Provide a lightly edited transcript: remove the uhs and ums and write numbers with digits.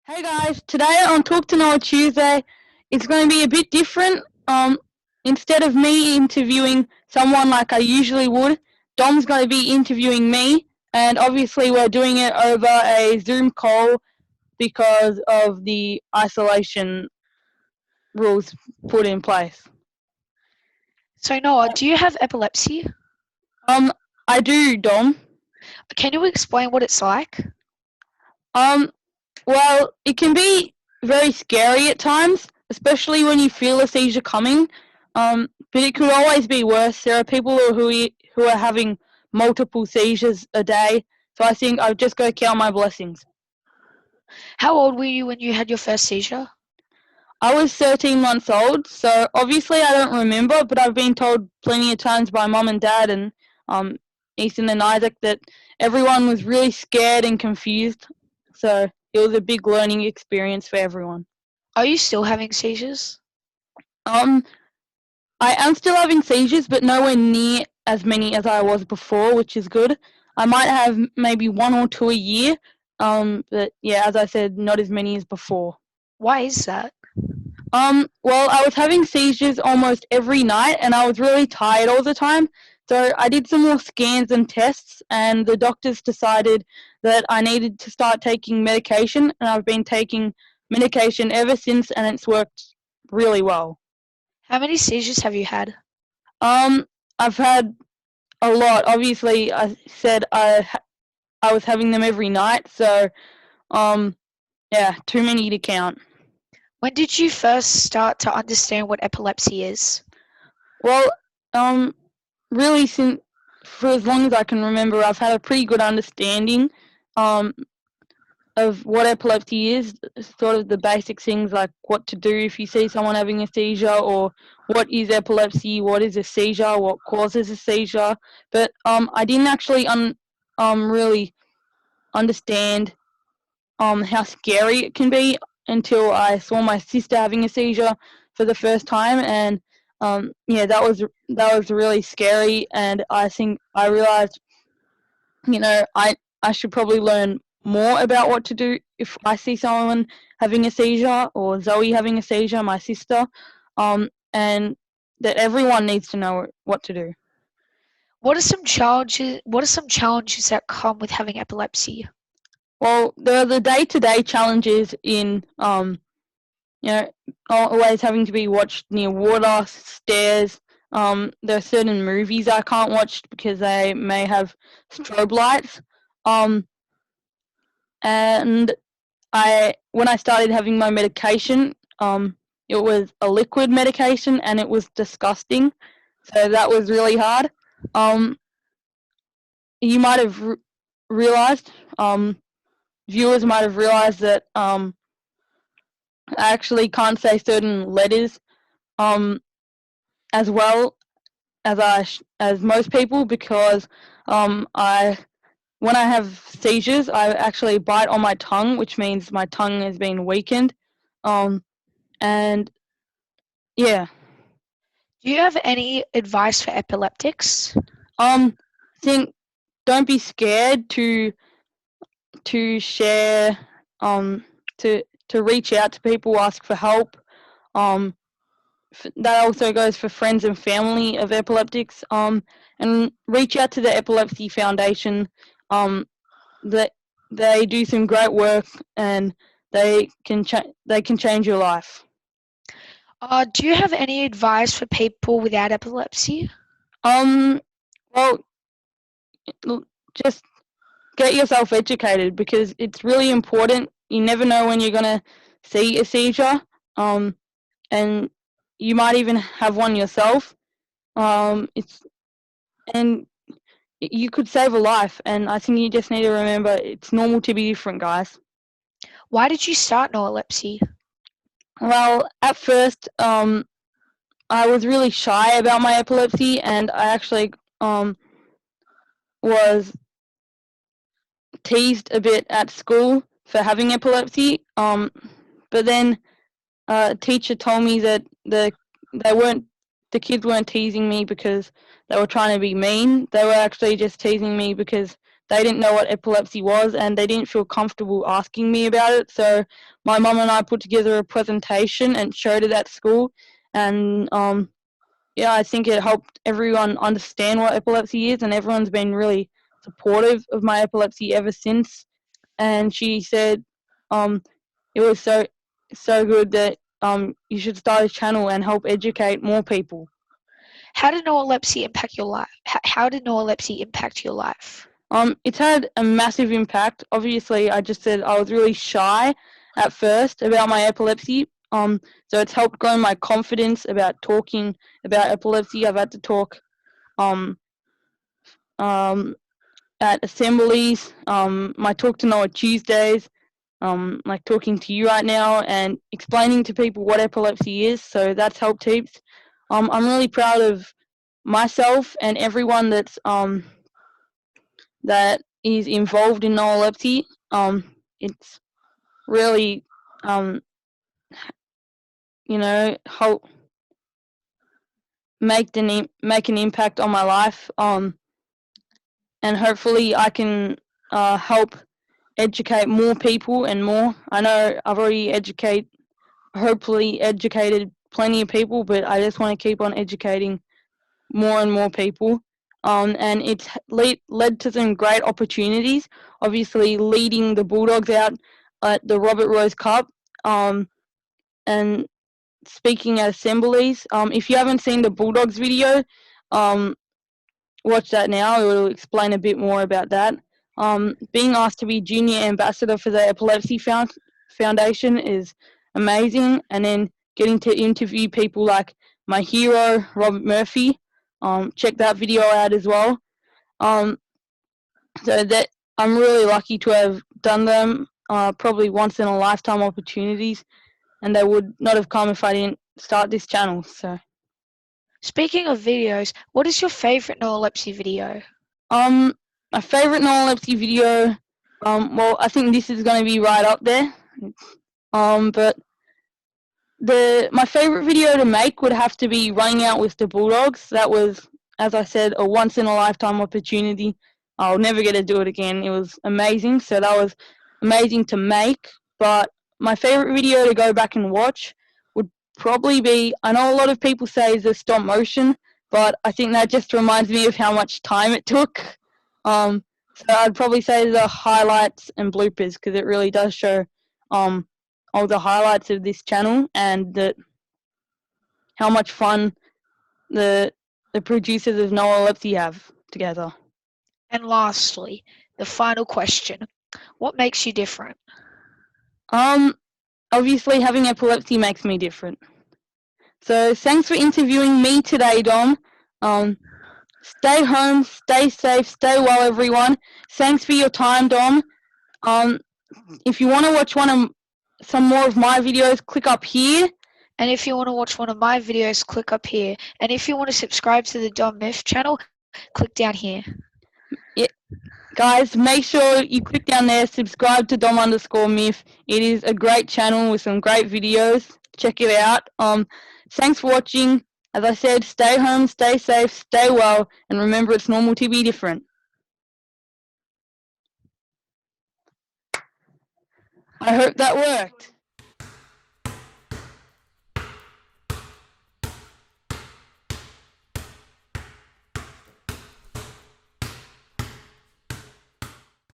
Hey guys, today on Talk2Noah Tuesday, it's going to be a bit different. Instead of me interviewing someone like I usually would, Dom's going to be interviewing me, and obviously we're doing it over a Zoom call because of the isolation rules put in place. So Noah, do you have epilepsy? Um, I do, Dom. Can you explain what it's like? Um, well, it can be very scary at times, especially when you feel a seizure coming. But it could always be worse. There are people who are having multiple seizures a day, so I think I've just got to count my blessings. How old were you when you had your first seizure? I was 13 months old, so obviously I don't remember, but I've been told plenty of times by mum and dad and um, Ethan and Isaac that everyone was really scared and confused. So it was a big learning experience for everyone. Are you still having seizures? Um, I am still having seizures, but nowhere near as many as I was before, which is good. I might have maybe one or two a year, but yeah, as I said, not as many as before. Why is that? Well, I was having seizures almost every night, and I was really tired all the time. So I did some more scans and tests, and the doctors decided that I needed to start taking medication, and I've been taking medication ever since, and it's worked really well. How many seizures have you had? Um, I've had a lot. Obviously, I said I was having them every night, so um, yeah, too many to count. When did you first start to understand what epilepsy is? Well, um, really, since for as long as I can remember, I've had a pretty good understanding um of what epilepsy is, sort of the basic things like what to do if you see someone having a seizure, or what is epilepsy, what is a seizure, what causes a seizure. But I didn't actually really understand how scary it can be until I saw my sister having a seizure for the first time, and yeah, that was really scary. And I think I realized, I should probably learn more about what to do if I see someone having a seizure, or Zoe having a seizure, my sister, and that everyone needs to know what to do. What are some challenges that come with having epilepsy? Well, there are the day-to-day challenges in you know, always having to be watched near water, stairs. There are certain movies I can't watch because they may have strobe lights. Um, and when I started having my medication, it was a liquid medication and it was disgusting. So that was really hard. Um, you might have realized, viewers might have realized that I actually can't say certain letters um, as well as most people, because I when I have seizures, I actually bite on my tongue, which means my tongue has been weakened. Um, and yeah, Do you have any advice for epileptics? um, think don't be scared to share, um, to reach out to people, ask for help. Um, that also goes for friends and family of epileptics. And reach out to the Epilepsy Foundation. That they do some great work, and they can change your life. Do you have any advice for people without epilepsy? Um, well, just get yourself educated because it's really important. You never know when you're gonna see a seizure, and you might even have one yourself. It's and you could save a life, and I think you just need to remember it's normal to be different, guys. Why did you start Noalepsy? Well, at first, I was really shy about my epilepsy, and I actually was teased a bit at school for having epilepsy. But then a teacher told me that they weren't the kids weren't teasing me because they were trying to be mean. They were actually just teasing me because they didn't know what epilepsy was and they didn't feel comfortable asking me about it. So my mum and I put together a presentation and showed it at school, and yeah, I think it helped everyone understand what epilepsy is, and everyone's been really supportive of my epilepsy ever since. And she said it was so good that you should start a channel and help educate more people. How did Noalepsy impact your life? How did Noalepsy impact your life? It's had a massive impact. Obviously, I just said I was really shy at first about my epilepsy. So it's helped grow my confidence about talking about epilepsy. I've had to talk um, um, at assemblies, my Talk2Noah Tuesdays, like talking to you right now and explaining to people what epilepsy is. So that's helped heaps. I'm really proud of myself and everyone that is involved in Noalepsy. It's really, help make an impact on my life. And hopefully I can help educate more people and more. I know I've already hopefully educated plenty of people, but I just want to keep on educating more and more people. And it's led to some great opportunities. Obviously, leading the Bulldogs out at the Robert Rose Cup, and speaking at assemblies. If you haven't seen the Bulldogs video, watch that now. It will explain a bit more about that. Being asked to be junior ambassador for the Epilepsy Foundation is amazing, and then getting to interview people like my hero, Robert Murphy. Check that video out as well. So that I'm really lucky to have done them, probably once in a lifetime opportunities, and they would not have come if I didn't start this channel. So Speaking of videos, what is your favourite Noalepsy video? my favorite Noalepsy video, well, I think this is going to be right up there. But my favorite video to make would have to be running out with the Bulldogs. That was, as I said, a once in a lifetime opportunity. I'll never get to do it again. It was amazing. So that was amazing to make. But my favorite video to go back and watch would probably be, I know a lot of people say the stop motion, but I think that just reminds me of how much time it took. So I'd probably say the highlights and bloopers, because it really does show all the highlights of this channel and how much fun the producers of Noalepsy have together. And lastly, the final question. What makes you different? Obviously having epilepsy makes me different. So thanks for interviewing me today, Dom. Stay home, stay safe, stay well, everyone. Thanks for your time, Dom. If you want to watch some more of my videos, click up here. And if you want to watch one of my videos, click up here. And if you want to subscribe to the Dom Myth channel, click down here. Yeah. Guys, make sure you click down there, subscribe to Dom_Myth. It is a great channel with some great videos. Check it out. Thanks for watching. As I said, stay home, stay safe, stay well, and remember it's normal to be different. I hope that worked.